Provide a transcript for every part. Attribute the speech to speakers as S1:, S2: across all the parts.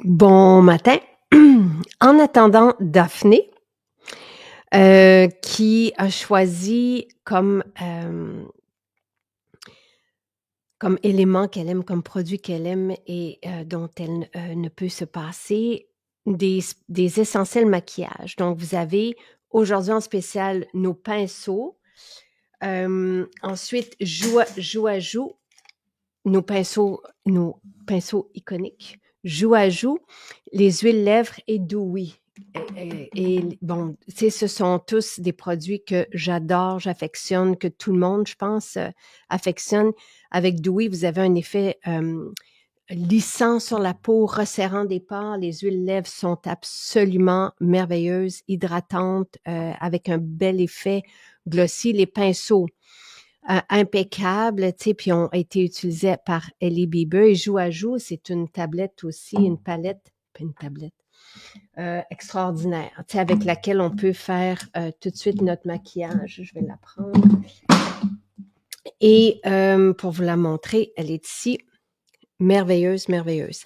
S1: Bon matin. En attendant Daphné, qui a choisi comme élément qu'elle aime, comme produit qu'elle aime et dont elle ne peut se passer, des essentiels maquillage. Donc, vous avez aujourd'hui en spécial nos pinceaux. Ensuite, joue à joue, nos pinceaux iconiques. Joue à joue, les huiles lèvres et Dewy. Et bon, tu sais, ce sont tous des produits que j'adore, j'affectionne, que tout le monde, je pense, affectionne. Avec Dewy, vous avez un effet lissant sur la peau, resserrant des pores. Les huiles lèvres sont absolument merveilleuses, hydratantes, avec un bel effet glossy. Les pinceaux, impeccables, tu sais, puis ont été utilisés par Ellie Bieber. Et Joue à joue, c'est une tablette aussi, une palette, pas une tablette, extraordinaire, tu sais, avec laquelle on peut faire tout de suite notre maquillage. Je vais la prendre. Et pour vous la montrer, elle est ici. Merveilleuse, merveilleuse.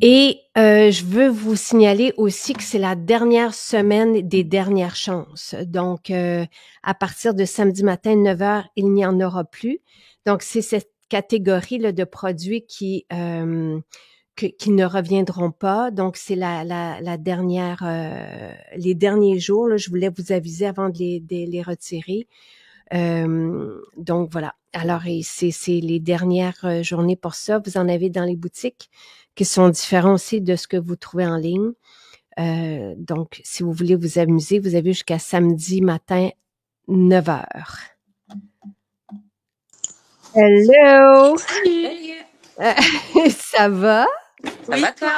S1: Et je veux vous signaler aussi que c'est la dernière semaine des dernières chances. Donc, à partir de samedi matin, 9h, il n'y en aura plus. Donc, c'est cette catégorie là, de produits qui ne reviendront pas. Donc, c'est la dernière, les derniers jours. Là, je voulais vous aviser avant de les retirer. Donc, voilà. Alors, c'est les dernières journées pour ça. Vous en avez dans les boutiques qui sont différents aussi de ce que vous trouvez en ligne. Donc, si vous voulez vous amuser, vous avez jusqu'à samedi matin, 9h. Hello!
S2: Salut!
S1: Ça va?
S2: Ça va, toi?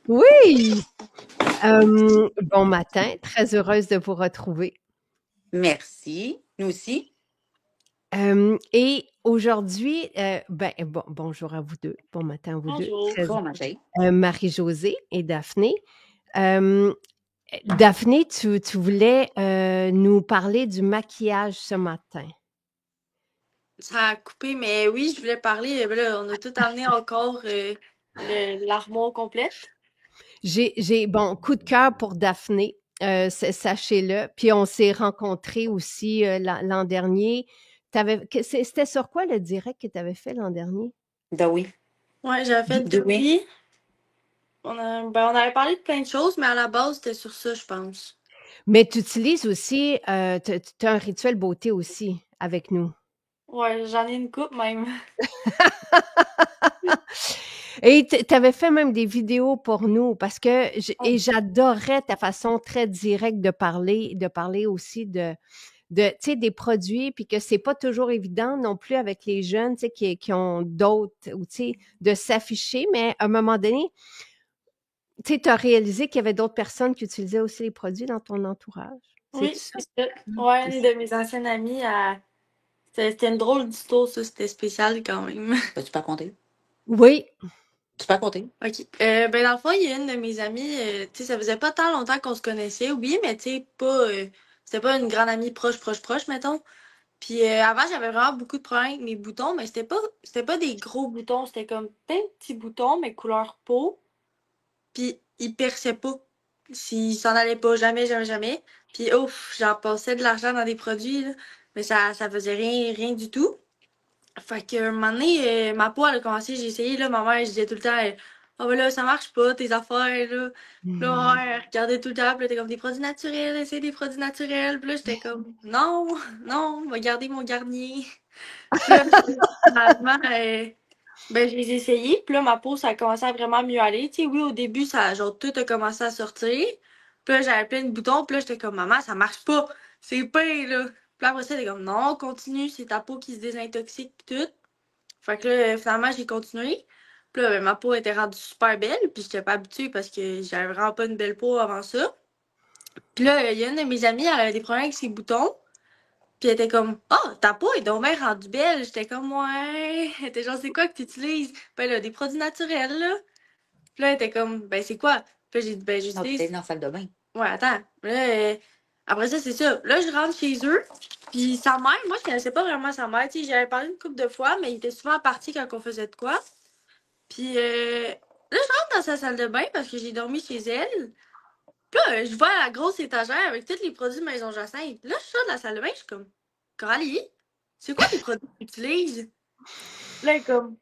S1: Oui! Bon matin, très heureuse de vous retrouver.
S2: Merci, nous aussi.
S1: Et aujourd'hui, bonjour à vous deux. Bon matin à vous
S2: Bonjour.
S1: deux.
S2: Bon matin.
S1: Marie-Josée et Daphné. Daphné, tu voulais nous parler du maquillage ce matin.
S3: Ça a coupé, mais oui, je voulais parler. Là, on a tout amené encore l'armoire complète.
S1: Bon, coup de cœur pour Daphné, sachez-le. Puis on s'est rencontrés aussi l'an dernier. C'était sur quoi le direct que tu avais fait l'an dernier?
S2: Dewy.
S3: Ouais, j'avais fait Dewy. On avait parlé de plein de choses, mais à la base, c'était sur ça, je pense.
S1: Mais tu utilises aussi, tu as un rituel beauté aussi avec nous.
S3: Ouais, j'en ai une coupe même.
S1: Et tu avais fait même des vidéos pour nous parce que j'adorais ta façon très directe de parler aussi de tu sais, des produits, puis que c'est pas toujours évident non plus avec les jeunes, tu sais, qui ont d'autres, ou tu sais, de s'afficher, mais à un moment donné, tu sais, tu as réalisé qu'il y avait d'autres personnes qui utilisaient aussi les produits dans ton entourage.
S3: Oui, c'est ça. Ouais, une de mes anciennes amies, c'était une drôle d'histoire, ça, c'était spécial quand même.
S2: Peux-tu pas compter?
S1: Oui.
S2: Tu peux pas compter?
S3: OK. Dans le fond, il y a une de mes amies, tu sais, ça faisait pas tant longtemps qu'on se connaissait, oui, mais tu sais, pas, c'était pas une grande amie proche, mettons. Puis avant, j'avais vraiment beaucoup de problèmes avec mes boutons, mais c'était pas des gros boutons, c'était comme plein de petits boutons, mais couleur peau. Puis ils perçaient pas. S'ils s'en allaient pas, jamais, jamais, jamais. Puis ouf, j'en passais de l'argent dans des produits, là, mais ça faisait rien du tout. Fait que un moment donné, ma peau, elle a commencé, j'ai essayé, là, ma mère, je disais tout le temps, ah ben là, ça marche pas, tes affaires, là. Puis là, ma mère, elle regardait tout le temps, puis là, t'es comme des produits naturels, essaye des produits naturels. Puis là, j'étais comme, non, non, on va garder mon Garnier. Puis là, finalement, je les ai essayés, puis là, ma peau, ça a commencé à vraiment mieux aller. Tu sais, oui, au début, ça, genre, tout a commencé à sortir. Puis là, j'avais plein de boutons, puis là, j'étais comme, maman, ça marche pas, c'est pain, là. Puis là, après ça, elle était comme, non, continue, c'est ta peau qui se désintoxique, pis tout. Fait que là, finalement, j'ai continué. Puis là, ma peau était rendue super belle, puis j'étais pas habituée parce que j'avais vraiment pas une belle peau avant ça. Puis là, il y a une de mes amies, elle avait des problèmes avec ses boutons. Puis elle était comme, ah, ta peau est donc bien rendue belle. J'étais comme, ouais. Elle était genre, c'est quoi que tu utilises? Ben là, des produits naturels, là. Puis là, elle était comme, ben c'est quoi? Puis là, j'ai dit, ben
S2: Non,
S3: j'utilise.
S2: t'es dans la salle de bain.
S3: Ouais, attends. Là, après ça, c'est ça. Là, je rentre chez eux. Puis sa mère, moi, je connaissais pas vraiment sa mère. Tu sais, j'avais parlé une couple de fois, mais il était souvent parti quand on faisait de quoi. Puis Dans sa salle de bain parce que j'ai dormi chez elle. Puis là, je vois la grosse étagère avec tous les produits de Maison Jacinthe. Là, je sors de la salle de bain, je suis comme, Coralie, c'est quoi les produits que tu utilises? Là, elle est comme,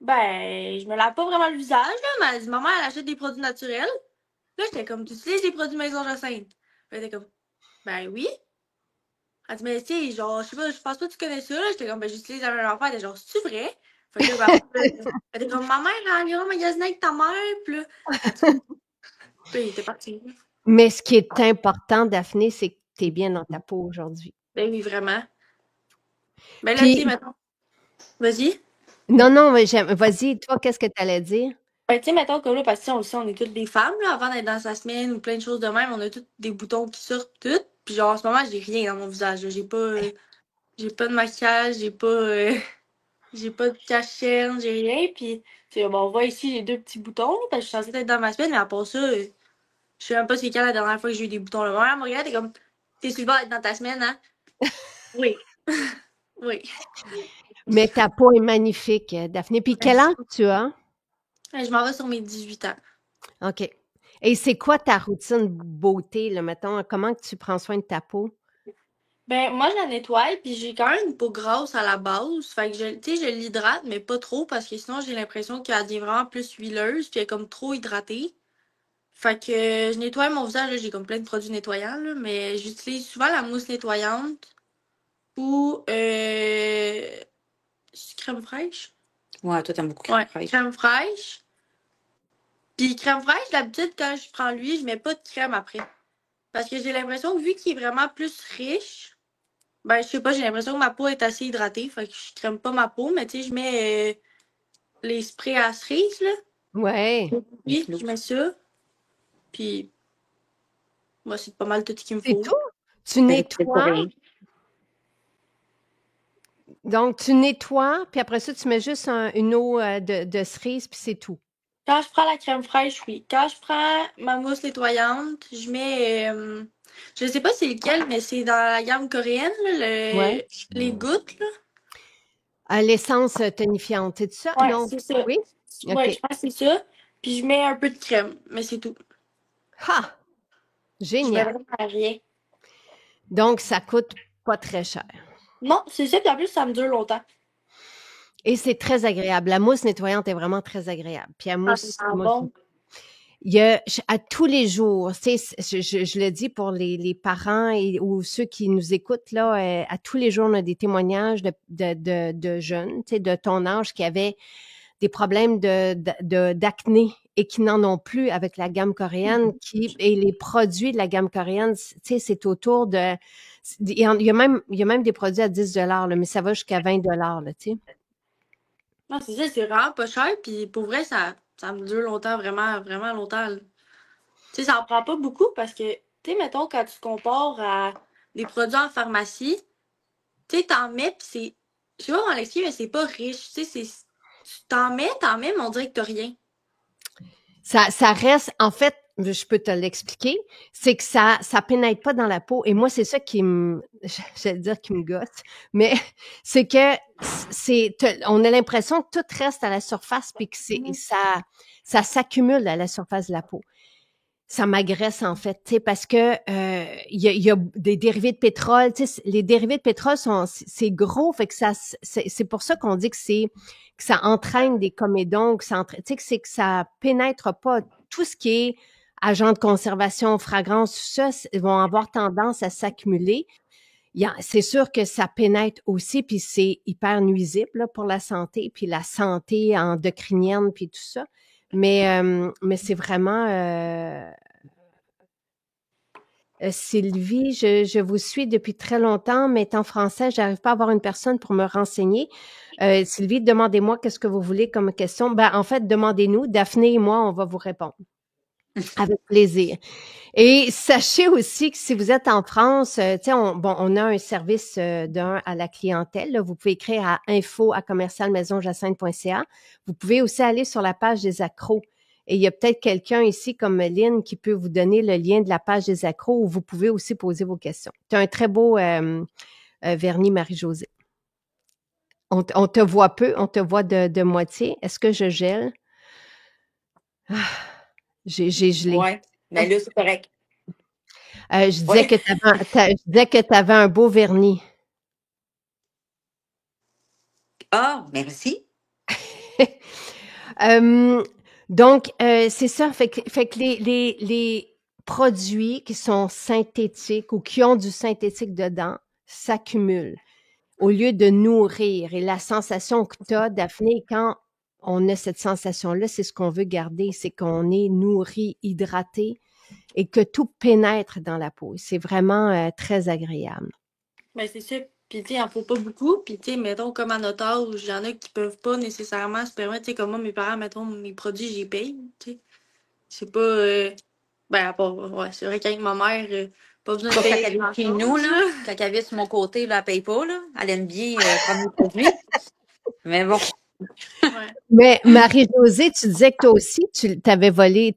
S3: ben, je me lave pas vraiment le visage, là, mais elle dit, maman, elle achète des produits naturels. Là, j'étais comme, tu utilises des produits Maison Jacinthe? Elle était comme, ben oui. Elle dit, mais tu sais, genre, je sais pas, je pense pas que tu connais ça, là. J'étais comme, ben, j'utilise la même affaire. Elle était genre, c'est vrai? Fait que là, ben, elle était comme, ma mère, elle ira magasiner avec ta mère, puis là, en tout cas, puis il était parti.
S1: Mais ce qui est important, Daphné, c'est que tu es bien dans ta peau aujourd'hui.
S3: Ben oui, vraiment. Ben là, tu sais,
S1: Puis,
S3: maintenant, vas-y.
S1: non, mais vas-y, toi, qu'est-ce que tu allais dire?
S3: Ben, tu sais, mettons, comme là, parce que tu sais, on est toutes des femmes, là, avant d'être dans sa semaine ou plein de choses de même, on a toutes des boutons qui sortent, toutes. Puis genre, en ce moment, j'ai rien dans mon visage, là. J'ai pas de maquillage, j'ai pas de cachette, j'ai rien. Puis, tu sais, bon, on voit ici, j'ai deux petits boutons, là, parce que je suis censée être dans ma semaine, mais à part ça, je sais même pas c'est quand la dernière fois que j'ai eu des boutons, là. Ma mère me regarde, t'es comme, t'es sur le bord d'être dans ta semaine, hein? Oui. Oui.
S1: Mais ta peau est magnifique, Daphné. Puis quel
S3: Merci.
S1: âge tu as?
S3: Je m'en vais sur mes 18 ans.
S1: OK. Et c'est quoi ta routine beauté, là, mettons? Comment que tu prends soin de ta peau?
S3: Ben, moi, je la nettoie, puis j'ai quand même une peau grasse à la base. Fait que, tu sais, je l'hydrate, mais pas trop, parce que sinon, j'ai l'impression qu'elle devient vraiment plus huileuse, puis elle est comme trop hydratée. Fait que je nettoie mon visage, là, j'ai comme plein de produits nettoyants, là, mais j'utilise souvent la mousse nettoyante ou crème fraîche.
S2: Ouais, toi, t'aimes beaucoup crème
S3: Ouais,
S2: fraîche.
S3: crème fraîche. Puis crème fraîche, d'habitude, quand je prends lui, je mets pas de crème après. Parce que j'ai l'impression que vu qu'il est vraiment plus riche, ben, je sais pas, j'ai l'impression que ma peau est assez hydratée, fait que je crème pas ma peau, mais tu sais, je mets les sprays à cerise, là.
S1: Ouais,
S3: Oui, je mets ça. Puis, moi, c'est pas mal tout ce qu'il me
S1: c'est
S3: faut.
S1: tout? Tu
S2: Ça répète pour
S1: nettoies,
S2: rien.
S1: donc tu nettoies, puis après ça, tu mets juste une eau de cerise, puis c'est tout.
S3: Quand je prends la crème fraîche, oui. Quand je prends ma mousse nettoyante, je mets. Je sais pas c'est lequel, mais c'est dans la gamme coréenne, là,
S1: Ouais.
S3: les gouttes, là.
S1: L'essence tonifiante, c'est ça?
S3: Ouais,
S1: Non.
S3: c'est ça.
S1: Oui?
S3: Ouais,
S1: OK.
S3: je pense que c'est ça. Puis je mets un peu de crème, mais c'est tout.
S1: Ha!
S3: Je mets
S1: Génial.
S3: vraiment rien.
S1: Donc, ça coûte pas très cher.
S3: Non, c'est ça, puis en plus, ça me dure longtemps.
S1: Et c'est très agréable. La mousse nettoyante est vraiment très agréable. Puis la
S3: Ah, ça
S1: mousse,
S3: sent
S1: moi,
S3: bon.
S1: il y a à tous les jours, tu sais, je le dis pour les parents ou ceux qui nous écoutent là, à tous les jours, on a des témoignages de jeunes, tu sais, de ton âge qui avaient des problèmes d'acné et qui n'en ont plus avec la gamme coréenne, et les produits de la gamme coréenne, tu sais, c'est autour de, il y a même des produits à 10 $ là, mais ça va jusqu'à 20 $ là, tu sais.
S3: Non, c'est ça, c'est vraiment pas cher, puis pour vrai, ça me dure longtemps, vraiment, vraiment longtemps, là. Tu sais, ça en prend pas beaucoup parce que, tu sais, mettons, quand tu te compares à des produits en pharmacie, tu sais, t'en mets, pis c'est. Je sais pas comment l'expliquer, mais c'est pas riche. Tu sais, c'est. Tu t'en mets, mais on dirait que t'as rien.
S1: Ça reste, en fait, je peux te l'expliquer, c'est que ça pénètre pas dans la peau. Et moi, c'est ça qui me, j'allais dire qui me gosse, mais c'est que on a l'impression que tout reste à la surface puis que ça s'accumule à la surface de la peau. Ça m'agresse en fait, tu sais, parce que il y a des dérivés de pétrole, tu sais, les dérivés de pétrole c'est gros, fait que c'est pour ça qu'on dit que ça entraîne des comédons, que tu sais, que c'est que ça pénètre pas tout ce qui est agent de conservation, fragrance, tout ça, vont avoir tendance à s'accumuler. C'est sûr que ça pénètre aussi, puis c'est hyper nuisible là, pour la santé, puis la santé endocrinienne, puis tout ça. Mais c'est vraiment Sylvie, je vous suis depuis très longtemps, mais étant français, j'arrive pas à avoir une personne pour me renseigner. Sylvie, demandez-moi qu'est-ce que vous voulez comme question. Ben, en fait, demandez-nous. Daphné et moi, on va vous répondre. Avec plaisir. Et sachez aussi que si vous êtes en France, tu sais, on a un service à la clientèle. Là. Vous pouvez écrire à info@commercialmaisonjacinthe.ca. Vous pouvez aussi aller sur la page des accros. Et il y a peut-être quelqu'un ici comme Lynn qui peut vous donner le lien de la page des accros où vous pouvez aussi poser vos questions. Tu as un très beau vernis, Marie-Josée. On te voit peu, on te voit de moitié. Est-ce que je gèle? J'ai gelé.
S2: Ouais. Mais là, c'est correct.
S1: Je disais
S2: Oui.
S1: que tu avais un beau vernis.
S2: Ah, merci.
S1: Donc, c'est ça. Fait que les produits qui sont synthétiques ou qui ont du synthétique dedans s'accumulent au lieu de nourrir. Et la sensation que tu as, Daphné, quand on a cette sensation-là, c'est ce qu'on veut garder, c'est qu'on est nourri, hydraté et que tout pénètre dans la peau. C'est vraiment très agréable.
S3: Ben, c'est ça. Puis, tu sais, il en faut pas beaucoup. Puis, tu sais, mettons, comme à notre âge, il y en a qui peuvent pas nécessairement se permettre. Tu sais, comme moi, mes parents, mettons, mes produits, j'y paye. Tu sais. C'est pas. Ben, à part. Ouais, c'est vrai qu'avec ma mère, pas besoin de
S2: Sauf quand
S3: payer
S2: elle vient chez nous,
S3: grand-chose,
S2: là,
S3: là.
S2: quand elle vient sur mon côté, là, elle paye pas, là. Elle aime bien prendre mes produits. Mais bon.
S3: Ouais.
S1: Mais Marie-Josée, tu disais que toi aussi, t'avais volé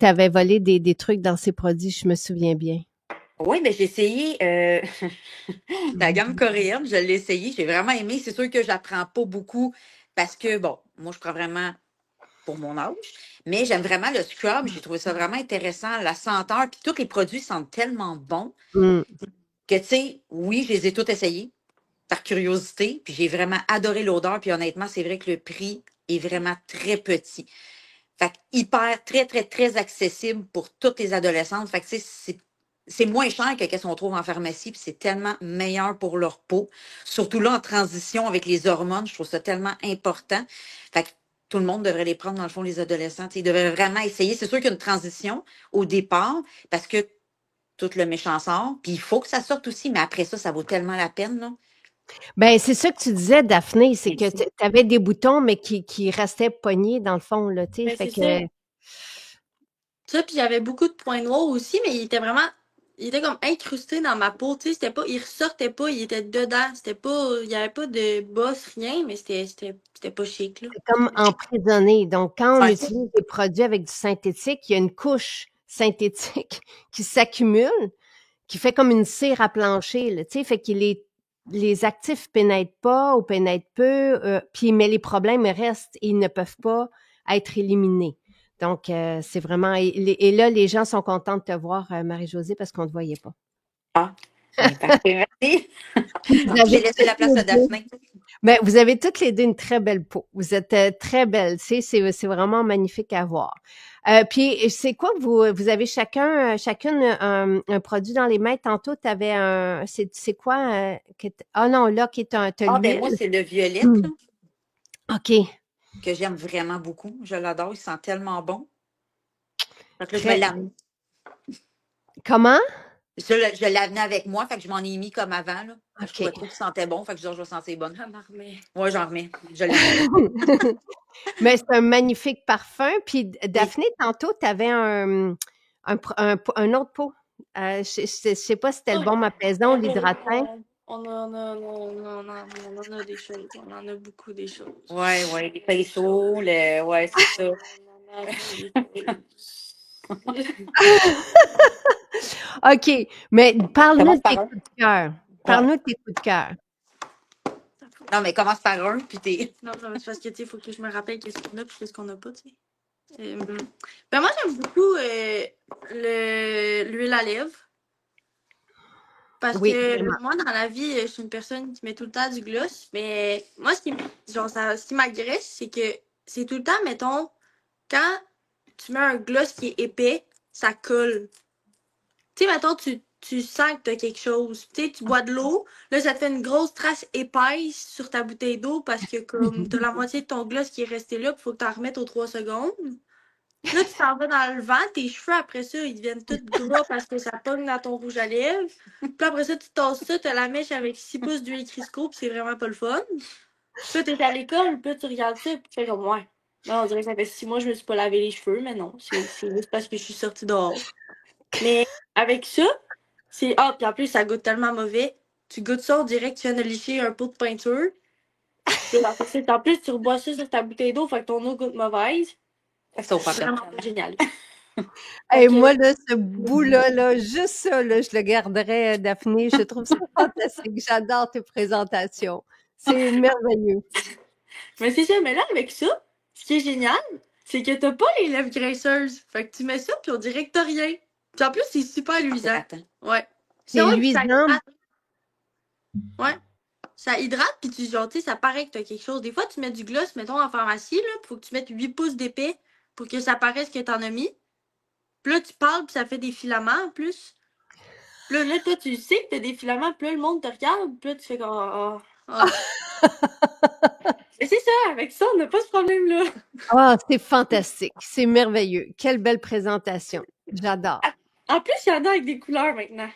S1: des trucs dans ces produits, je me souviens bien.
S2: Oui, mais j'ai essayé la gamme coréenne, je l'ai essayé, j'ai vraiment aimé. C'est sûr que je la prends pas beaucoup parce que, bon, moi, je prends vraiment pour mon âge, mais j'aime vraiment le scrub. J'ai trouvé ça vraiment intéressant, la senteur, puis tous les produits sentent tellement bons
S1: Mm.
S2: que, tu sais, oui, je les ai tous essayés par curiosité, puis j'ai vraiment adoré l'odeur, puis honnêtement, c'est vrai que le prix est vraiment très petit. Fait que hyper, très, très, très accessible pour toutes les adolescentes. Fait que, tu sais, c'est moins cher que ce qu'on trouve en pharmacie, puis c'est tellement meilleur pour leur peau. Surtout là, en transition avec les hormones, je trouve ça tellement important. Fait que tout le monde devrait les prendre, dans le fond, les adolescents. Tu sais, ils devraient vraiment essayer. C'est sûr qu'il y a une transition au départ, parce que tout le méchant sort, puis il faut que ça sorte aussi, mais après ça, ça vaut tellement la peine, là.
S1: Ben, c'est ça que tu disais, Daphné, c'est que
S2: Merci.
S1: tu avais des boutons, mais qui restaient pognés dans le fond, là, tu sais.
S3: Ben,
S1: Fait
S3: c'est
S1: que,
S3: ça. Ça, puis il y avait beaucoup de points noirs aussi, mais il était vraiment. Il était comme incrusté dans ma peau, tu sais. C'était pas. Il ressortait pas, il était dedans. C'était pas. Il y avait pas de bosse, rien, mais c'était pas chic, là.
S1: c'est comme emprisonné. Donc, quand on
S2: Ouais.
S1: utilise des produits avec du synthétique, il y a une couche synthétique qui s'accumule, qui fait comme une cire à plancher, là, tu sais. Fait que les actifs pénètrent pas ou pénètrent peu, puis mais les problèmes restent et ils ne peuvent pas être éliminés. Donc, c'est vraiment... Et là, les gens sont contents de te voir, Marie-Josée, parce qu'on ne te voyait pas.
S2: Ah, ben, parfait, merci.
S1: Vous
S2: J'ai
S1: avez
S2: laissé
S1: toutes
S2: la place
S1: les
S2: à
S1: deux,
S2: Daphné.
S1: ben, vous avez toutes les deux une très belle peau. Vous êtes très belles. Tu sais, c'est vraiment magnifique à voir. Puis, c'est quoi que vous avez chacune un produit dans les mains. Tantôt, tu avais c'est quoi? Ah non, là, qui est t'as
S2: Ah, ben
S1: l'huile.
S2: moi, c'est le violette,
S1: Hmm.
S2: là,
S1: OK.
S2: que j'aime vraiment beaucoup. Je l'adore, il sent tellement bon. Fait que là, je me
S1: Très.
S2: l'amène.
S1: Comment?
S2: Ça, je l'amenais avec moi, fait que je m'en ai mis comme avant, là. Je
S1: OK.
S2: trouvais trop qu'il sentait bon, fait que je disais, je vais sentir bonne.
S3: J'en remets.
S2: Ouais, j'en remets. Je l'aime.
S1: Mais c'est un magnifique parfum. Puis,
S2: Oui.
S1: Daphné, tantôt, tu avais un autre pot. Je sais pas si c'était le
S3: Ouais.
S1: baume apaisant ou l'hydratant.
S3: On en a des choses. On en a beaucoup des choses.
S2: Ouais, ouais, les pinceaux, ouais, c'est ça.
S3: On en a des choses.
S1: OK, mais parle-nous
S2: Commence
S1: de tes
S2: par un.
S1: coups de cœur.
S2: Ouais.
S1: Parle-nous de tes coups de cœur.
S2: Non, mais commence par un, puis t'es.
S3: Non, c'est parce que, tu sais, il faut que je me rappelle qu'est-ce qu'on a et qu'est-ce qu'on n'a pas, tu sais. Ben moi, j'aime beaucoup l'huile à lèvres. Parce
S1: Oui,
S3: que
S1: vraiment.
S3: moi, dans la vie, je suis une personne qui met tout le temps du gloss. Mais moi, ce qui m'agresse, c'est que c'est tout le temps, mettons, quand tu mets un gloss qui est épais, ça colle. Tu sais, mettons, tu sens que t'as quelque chose. Tu sais, tu bois de l'eau, là, ça te fait une grosse trace épaisse sur ta bouteille d'eau parce que comme t'as la moitié de ton gloss qui est resté là, il faut que t'en remettes aux 3 secondes. Là, tu t'en vas dans le vent, tes cheveux, après ça, ils deviennent tout gras parce que ça pogne dans ton rouge à lèvres. Puis après ça, tu tasses ça, t'as la mèche avec 6 pouces d'huile Crisco, puis c'est vraiment pas le fun. Puis là, t'es à l'école, puis là, tu regardes ça, puis tu fais comme, ouais. Là, on dirait que ça fait 6 mois que je me suis pas lavé les cheveux, mais non, c'est juste parce que je suis sortie dehors. Mais avec ça, c'est. Ah, puis en plus, ça goûte tellement mauvais. Tu goûtes ça, on dirait que tu viens de licher un pot de peinture. Puis là, en plus, tu rebois ça sur ta bouteille d'eau, fait que ton eau goûte mauvaise.
S2: Ça, au
S3: C'est
S2: papa.
S3: vraiment pas génial.
S1: Et
S3: Fait que,
S1: moi, là, ce bout-là, là, juste ça, là, je le garderais, Daphné. Je trouve ça fantastique. J'adore tes présentations. C'est merveilleux.
S3: mais c'est ça, mais là, avec ça, ce qui est génial, c'est que t'as pas les lèvres graisseuses. Fait que tu mets ça, puis on dirait que t'as rien. Puis en plus, c'est super luisant.
S2: Attends.
S3: Ouais.
S1: C'est
S3: ouais, puis ça
S1: luisant.
S3: hydrate. Ouais. Ça hydrate, puis tu genre, tu sais, ça paraît que t'as quelque chose. Des fois, tu mets du gloss, mettons, en pharmacie, là, faut que tu mettes 8 pouces d'épais pour que ça paraisse que t'en as mis. Puis là, tu parles, puis ça fait des filaments en plus. Puis là, toi, tu sais que t'as des filaments, puis là, le monde te regarde, puis là, tu fais comme. Mais c'est ça, avec ça, on n'a pas ce problème-là.
S1: Ah, c'est fantastique. C'est merveilleux. Quelle belle présentation. J'adore.
S3: En plus, il y en a avec des couleurs maintenant.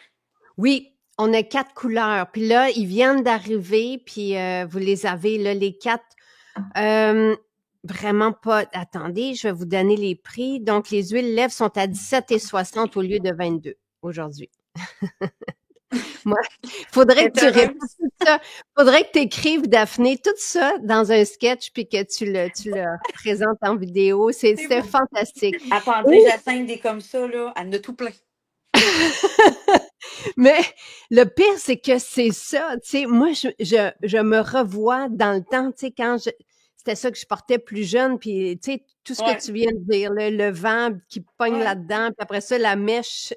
S1: Oui, on a 4 couleurs. Puis là, ils viennent d'arriver, puis vous les avez, là, les 4. Vraiment pas. Attendez, je vais vous donner les prix. Donc, les huiles lèvres sont à 17,60 au lieu de 22 aujourd'hui. Moi, faudrait que tu répètes tout ça. Faudrait que tu écrives, Daphné, tout ça dans un sketch puis que tu le présentes en vidéo. C'était fantastique.
S2: Attendez, Jacinthe, des comme ça, là, elle en a tout plein.
S1: Mais le pire, c'est que c'est ça. Tu sais, moi, je me revois dans le temps, tu sais, quand c'était ça que je portais plus jeune, puis tu sais, tout ce que tu viens de dire, le vent qui pogne là-dedans, puis après ça, la mèche.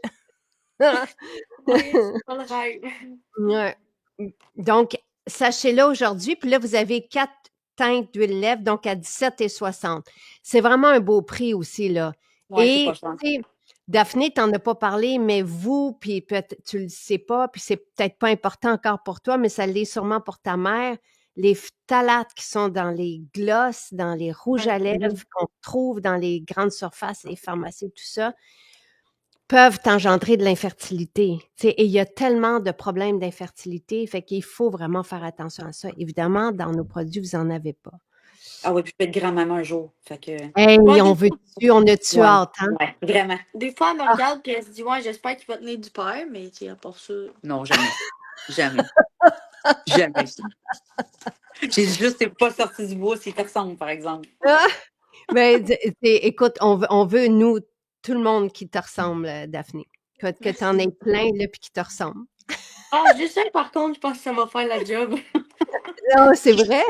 S3: Oui, c'est pas le rêve.
S1: Ouais. Donc, sachez-le aujourd'hui, puis là, vous avez 4 teintes d'huile lèvres, donc à 17,60. C'est vraiment un beau prix aussi, là.
S2: Ouais, c'est
S1: Et,
S2: pas cher.
S1: tu sais, Daphné, t'en as pas parlé, mais vous, puis peut-être tu le sais pas, puis c'est peut-être pas important encore pour toi, mais ça l'est sûrement pour ta mère. Les phtalates qui sont dans les glosses, dans les rouges à lèvres qu'on trouve dans les grandes surfaces, les pharmacies, tout ça, peuvent engendrer de l'infertilité. Tu sais, et il y a tellement de problèmes d'infertilité, fait qu'il faut vraiment faire attention à ça. Évidemment, dans nos produits, vous en avez pas.
S2: Ah oui, puis je vais être grand-maman un jour. Fait que.
S1: Hey, on a-tu hâte, hein?
S2: Ouais, vraiment.
S3: Des fois, elle me regarde et elle se dit, ouais, j'espère qu'il va tenir du père, mais tu sais, à part ça.
S2: Non, jamais. Jamais. Jamais. J'ai juste, c'est pas sorti du bois, c'est ressemble, par exemple.
S1: Mais écoute, on veut, nous, tout le monde qui te ressemble, Daphné. Que tu en aies plein, là, puis qui te ressemble.
S3: Ah, juste ça, par contre, je pense que ça va faire la job.
S1: Non, c'est vrai?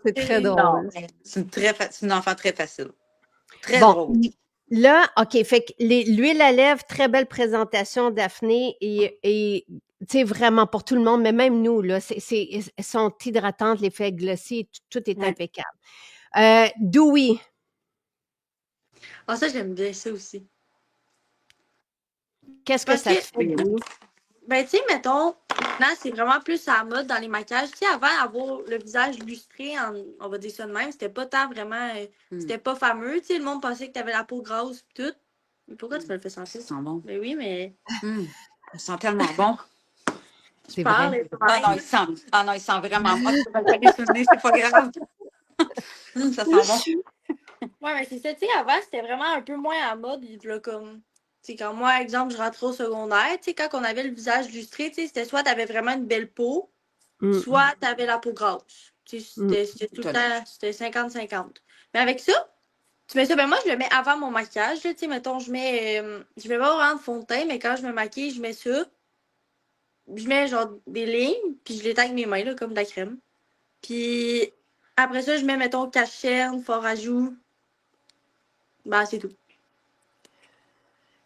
S1: C'est très drôle.
S2: C'est une enfant très facile. Très
S1: bon,
S2: drôle.
S1: Là, OK, fait que l'huile à lèvres, très belle présentation, Daphné, et tu sais, vraiment pour tout le monde, mais même nous, là, elles sont hydratantes, l'effet glossy, tout est impeccable. Dewy.
S3: Ah, ça, j'aime bien ça aussi.
S1: Qu'est-ce que ça te fait, Dewy?
S3: Ben, tu sais, mettons, maintenant, c'est vraiment plus à la mode dans les maquillages. Tu sais, avant, avoir le visage lustré, on va dire ça de même, c'était pas tant vraiment. C'était pas fameux. Tu sais, le monde pensait que t'avais la peau grasse et tout. Mais pourquoi tu me le fais sentir?
S2: Ça sent bon.
S3: Ben oui, mais.
S2: Ça sent tellement bon.
S1: C'est vrai.
S2: Ah non, il sent vraiment bon. C'est pas grave. Ça sent bon.
S3: Ouais, mais c'est ça. Tu sais, avant, c'était vraiment un peu moins à mode. Là, comme. Tu sais, quand moi, exemple, je rentrais au secondaire, tu sais, quand on avait le visage lustré, tu sais, c'était soit t'avais vraiment une belle peau, soit t'avais la peau grasse. Tu sais, c'était tout le temps, c'était 50-50. Mais avec ça, tu mets ça, ben moi, je le mets avant mon maquillage, là, tu sais, mettons, je mets pas vraiment de fond de teint, mais quand je me maquille, je mets ça. Je mets, genre, des lignes, puis je les taille avec mes mains, là, comme de la crème. Puis, après ça, je mets, mettons, cache-cerne, fort à joues. Ben, c'est tout.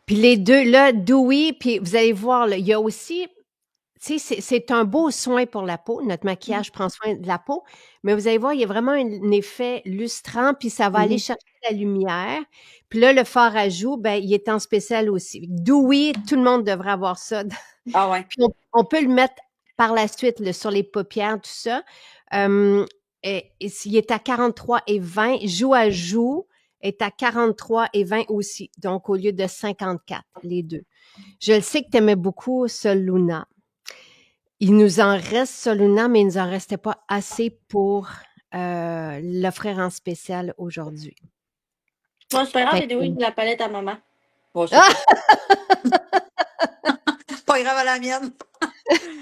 S1: Puis les deux, là, Dewy, puis vous allez voir, là, il y a aussi, tu sais, c'est un beau soin pour la peau. Notre maquillage prend soin de la peau, mais vous allez voir, il y a vraiment un effet lustrant, puis ça va aller chercher la lumière. Puis là, le fard à joues, ben, il est en spécial aussi. Dewy, tout le monde devrait avoir ça.
S2: Ah ouais.
S1: Puis on peut le mettre par la suite là, sur les paupières, tout ça. Il est à 43,20. Joue à joue est à 43,20 aussi. Donc, au lieu de 54, les deux. Je le sais que tu aimais beaucoup Soluna. Il nous en reste Soluna, mais il nous en restait pas assez pour l'offrir en spécial aujourd'hui.
S3: Moi, c'est pas grave, j'ai de la palette à maman.
S2: Bon, c'est pas grave à la mienne.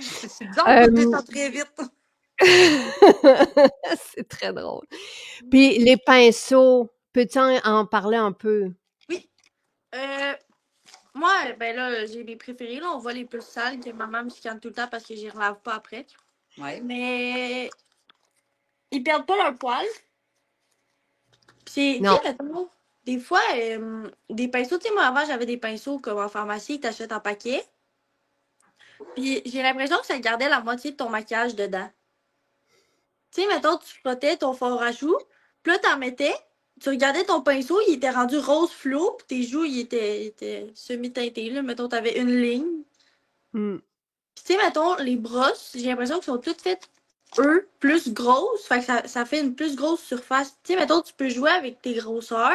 S2: C'est bizarre de ça très vite.
S1: C'est très drôle. Puis les pinceaux, peux-tu en parler un peu?
S3: Oui. Moi, ben là, j'ai mes préférés. Là, on voit les plus sales que maman me chicane tout le temps parce que j'y relave pas après.
S2: Ouais.
S3: Mais ils perdent pas leur poil. Puis, tu
S1: Non.
S3: sais, mettons, des fois, des pinceaux, tu sais, moi, avant, j'avais des pinceaux comme en pharmacie que t'achètes en paquet. Puis, j'ai l'impression que ça gardait la moitié de ton maquillage dedans. Tu sais, mettons, tu frottais ton fard à joues, puis là, t'en mettais, tu regardais ton pinceau, il était rendu rose fluo, puis tes joues, ils étaient semi-teintés, là. Mettons, t'avais une ligne.
S1: Mm.
S3: Puis, tu sais, mettons, les brosses, j'ai l'impression qu'elles sont toutes faites, eux, plus grosses. Fait que ça fait une plus grosse surface. Tu sais, mettons, tu peux jouer avec tes grosseurs.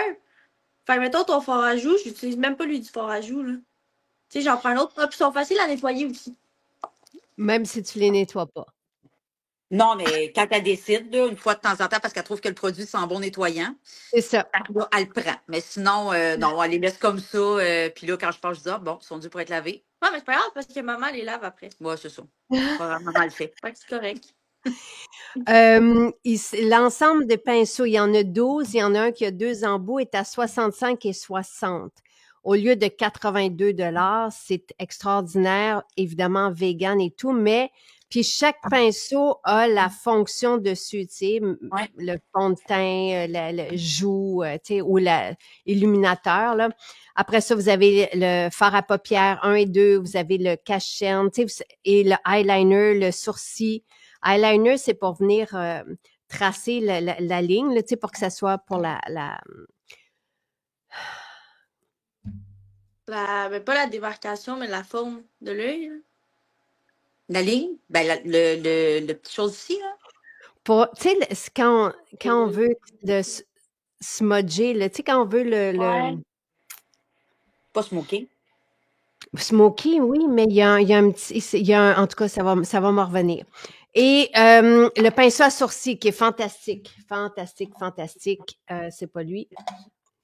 S3: Fait que, mettons, ton fard à joues, j'utilise même pas lui du fard à joues, là. Tu sais, j'en prends un autre. Ah, puis ils sont faciles à nettoyer aussi.
S1: Même si tu les nettoies pas.
S2: Non, mais quand elle décide, là, une fois de temps en temps, parce qu'elle trouve que le produit sent bon nettoyant,
S1: C'est ça.
S2: là, elle le prend. Mais sinon, non, elle les laisse comme ça. Puis là, quand je passe, je dis, ah, bon, ils sont durs pour être lavés.
S3: Ouais, mais c'est pas grave parce que maman les lave après.
S2: Ouais, c'est ça. Maman le fait.
S3: Fait que c'est correct.
S1: L'ensemble des pinceaux, il y en a 12, il y en a un qui a 2 embouts, est à 65 et 60. Au lieu de 82 $, c'est extraordinaire, évidemment vegan et tout, mais puis chaque pinceau a la fonction dessus, tu sais,
S2: Ouais.
S1: le fond de teint, le joue, tu sais, ou l'illuminateur, là. Après ça, vous avez le fard à paupières 1 et 2, vous avez le cache-cerne, tu sais, et le eyeliner, le sourcil. Eyeliner, c'est pour venir tracer la ligne, là, tu sais, pour que ça soit pour
S3: Ben, pas la démarcation, mais la forme de l'œil, là.
S2: La ligne, ben, le petit chose ici, là.
S1: pour, tu sais, quand on veut smudger, là, tu sais, quand on veut
S3: Ouais.
S2: Pas smoké.
S1: smoky, oui, mais il y a un petit, en tout cas, ça va me revenir. Et le pinceau à sourcil qui est fantastique, fantastique, c'est pas lui.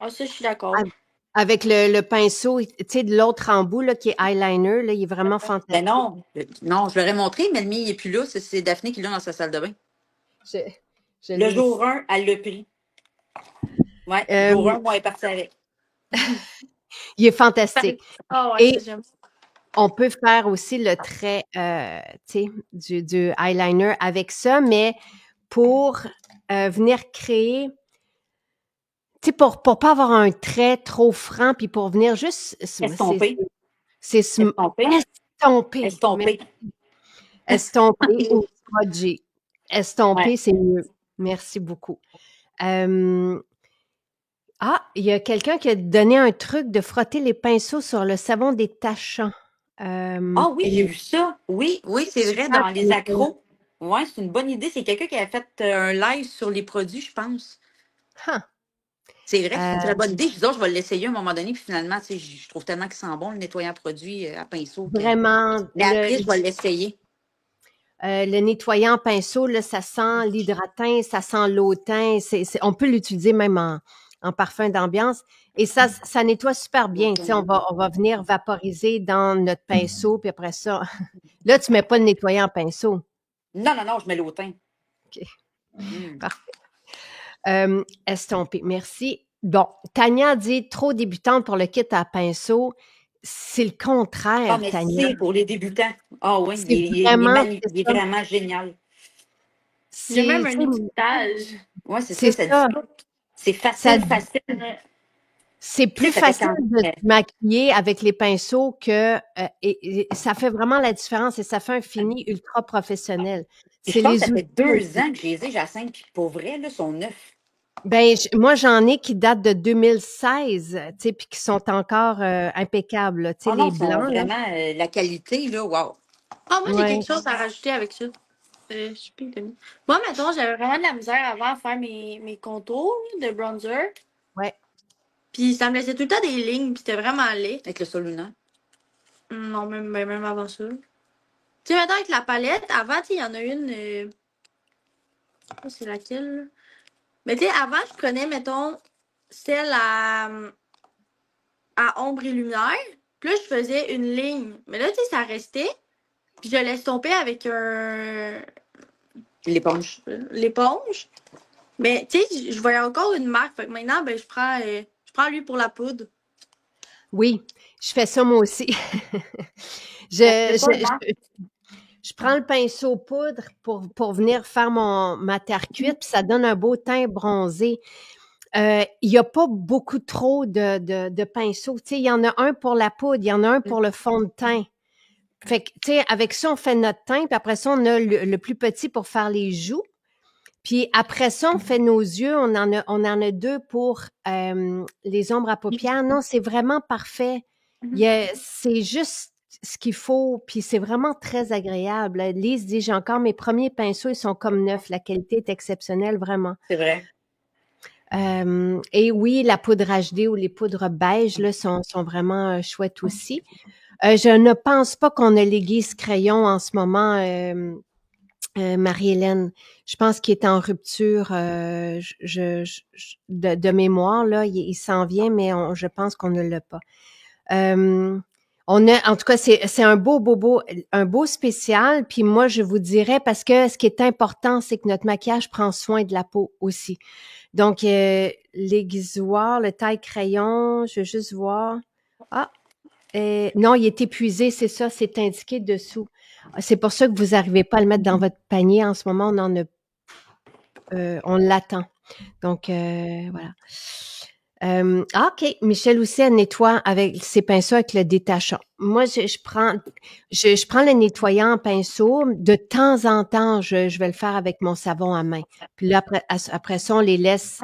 S3: Ah, ça, je suis d'accord.
S1: Avec le pinceau, tu sais, de l'autre embout, là, qui est eyeliner, là, il est vraiment fantastique.
S2: Ben non, non, je l'aurais montré, mais le mien, il n'est plus là. C'est Daphné qui l'a dans sa salle de bain.
S1: Je
S2: Le
S1: l'ai
S2: jour
S1: ici.
S2: 1, elle l'a pris. Ouais, jour 1, moi, elle est partie avec.
S1: Il est fantastique.
S3: Ah ouais,
S1: Et
S3: ça, j'aime ça.
S1: on peut faire aussi le trait, tu sais, du eyeliner avec ça, mais pour venir créer, tu sais, pour pas avoir un trait trop franc, puis pour venir juste,
S2: Estompé.
S1: c'est
S2: Estompé.
S1: estomper,
S2: Estompé.
S1: estomper ou smudger. Estomper,
S2: Ouais.
S1: c'est mieux. Merci beaucoup. Il y a quelqu'un qui a donné un truc de frotter les pinceaux sur le savon détachant.
S2: Ah oui, j'ai vu ça. Oui, oui, c'est vrai,
S1: Super
S2: dans les accros. Ouais, c'est une bonne idée. C'est quelqu'un qui a fait un live sur les produits, je pense.
S1: Huh.
S2: C'est vrai que c'est une très bonne idée. Je dis, oh, je vais l'essayer à un moment donné, puis finalement, tu sais, je trouve tellement qu'il sent bon, le nettoyant produit à pinceau.
S1: Vraiment,
S2: Mais après, je vais l'essayer.
S1: le nettoyant pinceau, là, ça sent l'hydratin, ça sent l'autain. On peut l'utiliser même en parfum d'ambiance. Et ça nettoie super bien. Tu sais, on va venir vaporiser dans notre pinceau, puis après ça, là, tu mets pas le nettoyant pinceau.
S2: Non, non, non, je mets l'autain.
S1: OK. Parfait. Estompé. Merci. Bon, Tania dit trop débutante pour le kit à pinceau. C'est le contraire,
S2: Ah, mais
S1: Tania.
S2: c'est pour les débutants. Ah oui,
S1: C'est vraiment,
S2: il est vraiment génial.
S3: Il y a même un
S1: c'est
S3: étiquetage.
S2: Oui, c'est
S1: c'est
S2: ça,
S1: ça.
S2: dit tout. C'est facile, facile.
S1: C'est plus
S2: Ça fait
S1: facile
S2: quand-
S1: de se maquiller avec les pinceaux que et ça fait vraiment la différence et ça fait un fini ultra professionnel.
S2: Puis
S1: C'est
S2: je pense que
S1: les
S2: ça fait
S1: outils.
S2: 2 ans que je les ai, Jacinthe, puis pour vrai, là, sont neufs.
S1: Ben moi j'en ai qui datent de 2016, tu sais, puis qui sont encore impeccables, là, tu sais,
S2: Oh non,
S1: les
S2: ils sont
S1: blancs là.
S2: vraiment la qualité, là, wow.
S3: Ah, moi, j'ai
S1: Ouais.
S3: quelque chose à rajouter avec ça. Je suis pas étonnée. Moi, mettons, j'avais vraiment de la misère avant à faire mes contours de bronzer.
S1: Ouais.
S3: Puis ça me laissait tout le temps des lignes, puis c'était vraiment laid.
S2: Avec le sol lunaire.
S3: Non, même avant ça. Tu sais, maintenant avec la palette, avant, tu sais, il y en a une. C'est laquelle, là? Mais tu sais, avant, je prenais, mettons, celle à ombre et lumière. Puis là, je faisais une ligne. Mais là, tu sais, ça restait. Puis je l'estompais avec
S2: L'éponge.
S3: l'éponge. Mais tu sais, je voyais encore une marque. Fait que maintenant, ben, je prends lui pour la poudre.
S1: Oui, je fais ça moi aussi. Je prends le pinceau poudre pour venir faire ma terre cuite, puis ça donne un beau teint bronzé. il y a pas beaucoup trop de pinceaux. Tu sais, il y en a un pour la poudre, il y en a un pour le fond de teint. Fait que, tu sais, avec ça, on fait notre teint, puis après ça, on a le plus petit pour faire les joues. Puis après ça, on fait nos yeux. On en a 2 pour les ombres à paupières. Non, c'est vraiment parfait. C'est juste ce qu'il faut, puis c'est vraiment très agréable. Lise dit, j'ai encore mes premiers pinceaux, ils sont comme neufs. La qualité est exceptionnelle, vraiment.
S2: C'est vrai.
S1: Et oui, la poudre HD ou les poudres beige là, sont vraiment chouettes aussi. Je ne pense pas qu'on a l'aiguise crayon en ce moment, Marie-Hélène. Je pense qu'il est en rupture de mémoire. Là, il s'en vient, mais je pense qu'on ne l'a pas. En tout cas, c'est un beau spécial. Puis moi, je vous dirais, parce que ce qui est important, c'est que notre maquillage prend soin de la peau aussi. Donc, l'aiguisoir, le taille-crayon, je veux juste voir. Non, il est épuisé, c'est ça, c'est indiqué dessous. C'est pour ça que vous n'arrivez pas à le mettre dans votre panier. En ce moment, on l'attend. Donc, voilà. OK. Michel aussi, elle nettoie avec ses pinceaux avec le détachant. Moi, je prends le nettoyant en pinceau. De temps en temps, je vais le faire avec mon savon à main. Puis là, après ça, on les laisse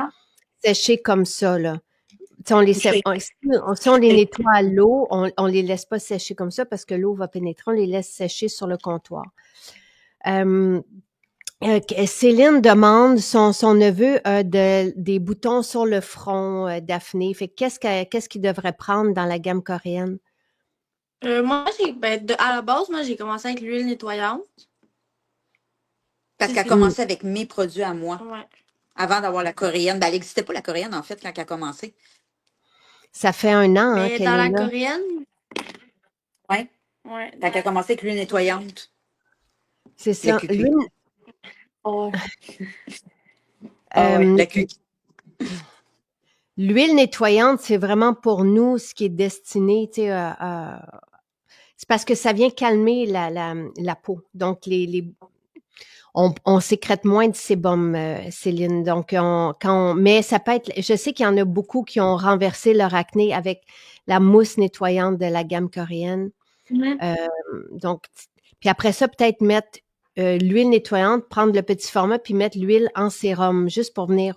S1: sécher comme ça, là. Si on les nettoie à l'eau, on les laisse pas sécher comme ça parce que l'eau va pénétrer, on les laisse sécher sur le comptoir. Céline demande, son neveu a des boutons sur le front, Daphné. Fait qu'est-ce qu'il devrait prendre dans la gamme coréenne?
S3: Moi, à la base, j'ai commencé avec l'huile nettoyante.
S2: Parce qu'elle a commencé avec mes produits à moi.
S3: Ouais.
S2: Avant d'avoir la coréenne. Ben, elle n'existait pas la coréenne, en fait, quand elle a commencé.
S1: Ça fait 1 an
S3: Mais
S1: qu'elle
S3: dans
S1: est
S3: la
S1: là.
S3: coréenne?
S2: Oui.
S3: Ouais.
S2: Quand elle a commencé avec l'huile nettoyante.
S1: C'est ça. L'huile nettoyante, c'est vraiment pour nous ce qui est destiné, tu sais, c'est parce que ça vient calmer la peau. Donc, on sécrète moins de sébum, Céline. Donc, mais ça peut être, je sais qu'il y en a beaucoup qui ont renversé leur acné avec la mousse nettoyante de la gamme coréenne. Donc, puis après ça, peut-être mettre l'huile nettoyante, prendre le petit format, puis mettre l'huile en sérum, juste pour venir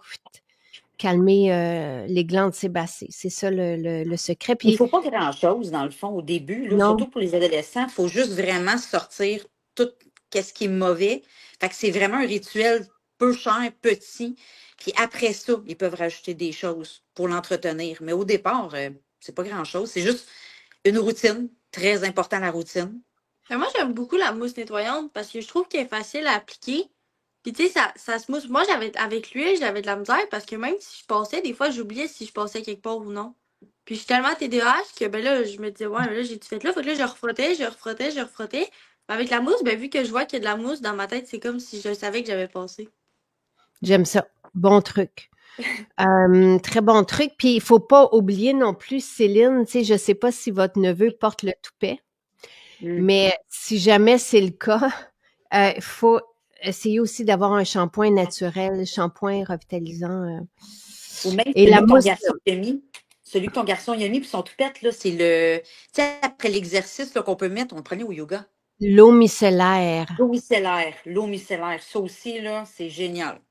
S1: calmer les glandes sébacées. C'est ça le secret. Puis,
S2: il ne faut pas grand-chose, dans le fond, au début. Là, surtout pour les adolescents, il faut juste vraiment sortir tout ce qui est mauvais. Fait que c'est vraiment un rituel peu cher, petit. Puis après ça, ils peuvent rajouter des choses pour l'entretenir. Mais au départ, c'est pas grand-chose. C'est juste une routine. Très important, la routine.
S3: Mais moi, j'aime beaucoup la mousse nettoyante parce que je trouve qu'elle est facile à appliquer. Puis tu sais, ça se mousse. Moi, avec l'huile, j'avais de la misère parce que même si je passais, des fois, j'oubliais si je passais quelque part ou non. Puis je suis tellement TDAH que ben là, je me disais, ouais, mais là, j'ai tout fait là. Fait que là, je refrottais. Avec la mousse, ben vu que je vois qu'il y a de la mousse dans ma tête, c'est comme si je savais que j'avais passé.
S1: J'aime ça. Bon truc. Très bon truc. Puis il faut pas oublier non plus, Céline, tu sais, je sais pas si votre neveu porte le toupet, mais si jamais c'est le cas, il faut essayer aussi d'avoir un shampoing naturel, shampoing revitalisant.
S2: Ou même celui que ton garçon a mis. Celui que ton garçon a mis, puis son toupette, là, c'est le... Tu sais, après l'exercice qu'on peut mettre, on le prenait au yoga.
S1: L'eau micellaire.
S2: L'eau micellaire. Ça aussi, là, c'est génial.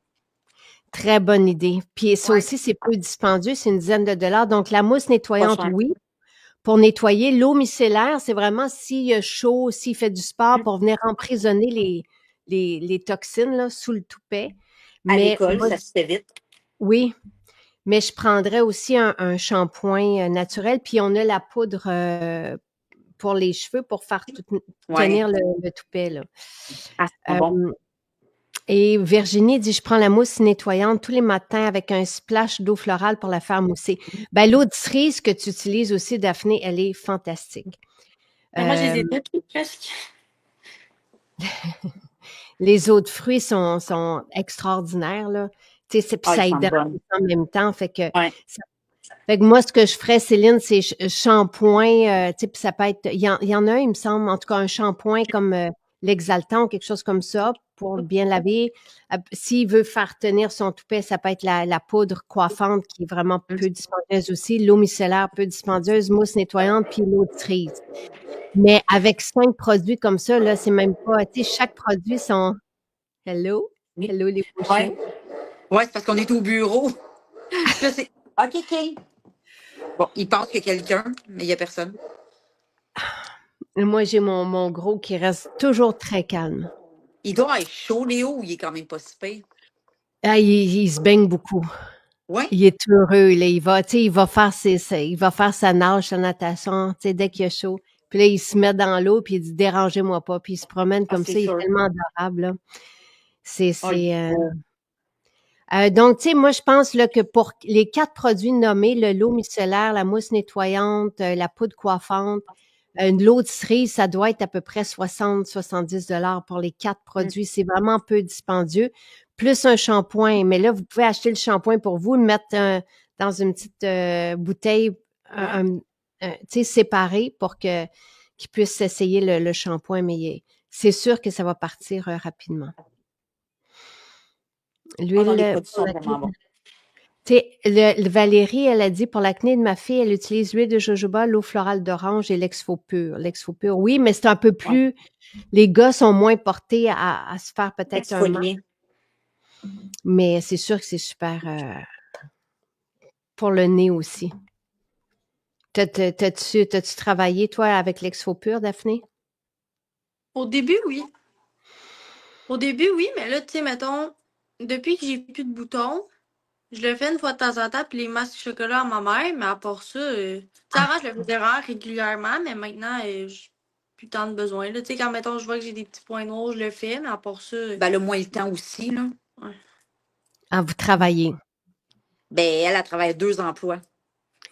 S1: Très bonne idée. Puis ça aussi, c'est peu dispendieux, c'est une dizaine de dollars. Donc, la mousse nettoyante, oui. Pour nettoyer, l'eau micellaire, c'est vraiment s'il a chaud, s'il fait du sport, pour venir emprisonner les toxines là, sous le toupet.
S2: À l'école, ça se fait vite.
S1: Oui, mais je prendrais aussi un shampoing naturel. Puis on a la poudre pour les cheveux pour faire tenir le toupet. Là.
S2: Ah, bon.
S1: Et Virginie dit, je prends la mousse nettoyante tous les matins avec un splash d'eau florale pour la faire mousser. Ben, l'eau de cerise que tu utilises aussi, Daphné, elle est fantastique.
S3: Moi, je les ai toutes presque.
S1: Les eaux de fruits sont extraordinaires, là. Tu sais, ça hydrate en même temps. Fait que, fait que moi, ce que je ferais, Céline, c'est shampoing, tu sais, puis ça peut être, il y en a, il me semble, en tout cas, un shampoing comme l'exaltant ou quelque chose comme ça, pour bien laver. S'il veut faire tenir son toupet, ça peut être la poudre coiffante qui est vraiment peu dispendieuse aussi, l'eau micellaire peu dispendieuse, mousse nettoyante, puis l'eau de cerise. Mais avec 5 produits comme ça, là, c'est même pas, tu sais, chaque produit sont... Hello?
S2: Oui.
S1: Hello, les beaux
S2: Ouais.
S1: chiens.
S2: Ouais, c'est parce qu'on est au bureau. Puis là, c'est OK, OK. Bon, il pense qu'il y a quelqu'un, mais il n'y a personne.
S1: Moi, j'ai mon gros qui reste toujours très calme.
S2: Il doit être chaud, Léo, ou il est quand même pas si pire?
S1: Ah, il se baigne beaucoup.
S2: Oui?
S1: Il est heureux, là. Il va, tu sais, il va faire sa nage, sa natation, tu sais, dès qu'il y a chaud. Puis là, il se met dans l'eau, puis il dit, dérangez-moi pas. Puis il se promène
S2: Ah,
S1: comme
S2: c'est
S1: ça. Il est
S2: sûr.
S1: tellement adorable, là.
S2: Oh, il est beau.
S1: Donc, tu sais, moi, je pense là, que pour les 4 produits nommés, l'eau micellaire, la mousse nettoyante, la poudre coiffante, l'eau de cerise, ça doit être à peu près 60-70 $ pour les 4 produits. C'est vraiment peu dispendieux. Plus un shampoing. Mais là, vous pouvez acheter le shampoing pour vous, le mettre dans une petite bouteille, tu sais, séparée pour qu'il puisse essayer le shampoing. Mais c'est sûr que ça va partir rapidement.
S2: Oh non, les
S1: L'huile
S2: produits
S1: pour
S2: sont
S1: l'acné.
S2: vraiment bons.
S1: Tu sais, Valérie, elle a dit pour l'acné de ma fille, elle utilise l'huile de jojoba, l'eau florale d'orange et l'Exfo Pur. L'Exfo Pur, oui, mais c'est un peu plus... Les gars sont moins portés à se faire peut-être un masque,
S2: Exfolier.
S1: mais c'est sûr que c'est super pour le nez aussi. T'as-tu travaillé, toi, avec l'Exfo Pur, Daphné?
S3: Au début, oui. Au début, oui, mais là, tu sais, mettons, depuis que j'ai plus de boutons, je le fais une fois de temps en temps, puis les masques chocolat à ma mère, mais à part ça, tu sais, avant, je le faisais vraiment régulièrement, mais maintenant, j'ai plus tant de besoin. Là, tu sais, quand, mettons, je vois que j'ai des petits points noirs, je le fais, mais à part ça,
S2: Ben, le moins le temps aussi, là.
S3: ouais.
S1: Ah, vous travaillez.
S2: Ben, elle travaille 2 emplois.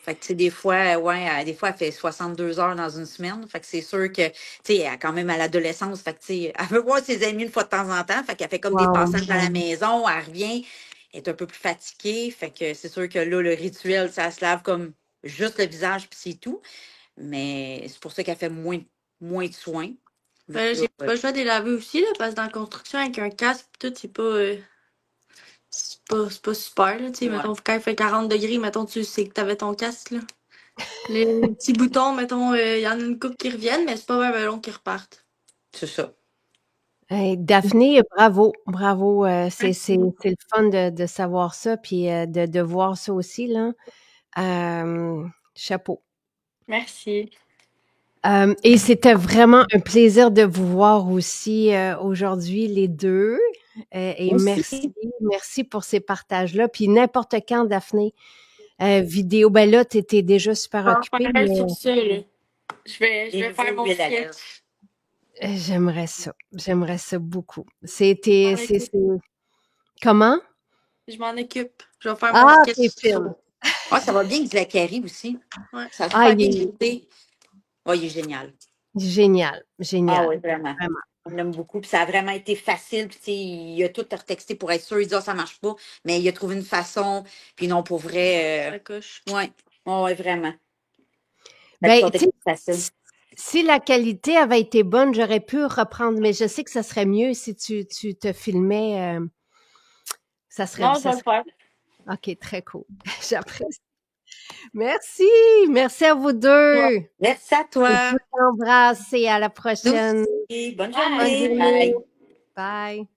S2: Fait que, tu sais, des fois, des fois, elle fait 62 heures dans une semaine. Fait que c'est sûr que, tu sais, elle est quand même à l'adolescence. Fait que, tu sais, elle veut voir ses amis une fois de temps en temps. Fait qu'elle fait comme des
S1: Wow.
S2: passages à la maison. Elle revient, elle est un peu plus fatiguée. Fait que c'est sûr que là, le rituel, ça se lave comme juste le visage, puis c'est tout. Mais c'est pour ça qu'elle fait moins de soins. Vu
S3: Ben,
S2: que
S3: là,
S2: là,
S3: j'ai pas le choix de les laver aussi, là, parce que dans la construction, avec un casque, pis tout, c'est pas super, là, tu sais,
S2: ouais,
S3: mettons, quand il fait 40 degrés, mettons, tu sais que t'avais ton casque, là. Les petits boutons, mettons, il y en a une couple qui reviennent, mais c'est pas bien long qu'ils repartent.
S2: c'est ça.
S1: Hey, Daphné, bravo, bravo. C'est le fun de savoir ça, puis de voir ça aussi, là. Chapeau.
S3: Merci.
S1: Et c'était vraiment un plaisir de vous voir aussi aujourd'hui, les deux. Et
S2: Aussi.
S1: merci pour ces partages-là. Puis n'importe quand, Daphné, vidéo, ben là, tu étais déjà super
S3: J'en
S1: occupée,
S3: ferai
S1: mais
S3: sur ça, là. Je
S2: Des
S3: vais faire
S2: nouveaux
S3: mon
S2: huiles à lèvres.
S3: sketch.
S1: j'aimerais ça. J'aimerais ça beaucoup.
S3: Je m'en occupe.
S1: Comment?
S3: Je m'en occupe. Je vais faire mon
S1: Ah,
S3: sketch
S1: c'est
S3: sur ça.
S1: film.
S2: Ah, ça va bien avec Zachary aussi.
S3: Ouais.
S2: Ça a
S1: Ah,
S2: super bien été. Oh, il est génial.
S1: génial,
S2: Ah
S1: génial.
S2: oui, vraiment.
S1: Vraiment.
S2: On l'aime beaucoup. Puis ça a vraiment été facile. Puis, tu sais, il a tout retexté pour être sûr. Il dit, ah, ça marche pas. Mais il a trouvé une façon. Puis non, pour vrai.
S3: Ça coche.
S2: Ouais. Oh, ouais, vraiment. Ça a
S1: Ben,
S2: toujours
S1: tu
S2: été facile.
S1: sais, si la qualité avait été bonne, j'aurais pu reprendre, mais je sais que ça serait mieux si tu te filmais. Ça serait,
S3: Non, je
S1: ça
S3: vais le
S1: serait.
S3: faire.
S1: OK, très cool. J'apprécie. Merci. Merci à vous deux.
S2: Merci à
S1: Je
S2: toi.
S1: vous embrasse et à la
S2: Nous
S1: prochaine.
S2: aussi. Bonne
S3: Bye.
S1: Bonne
S2: journée.
S1: journée.
S2: Bye.
S1: Bye.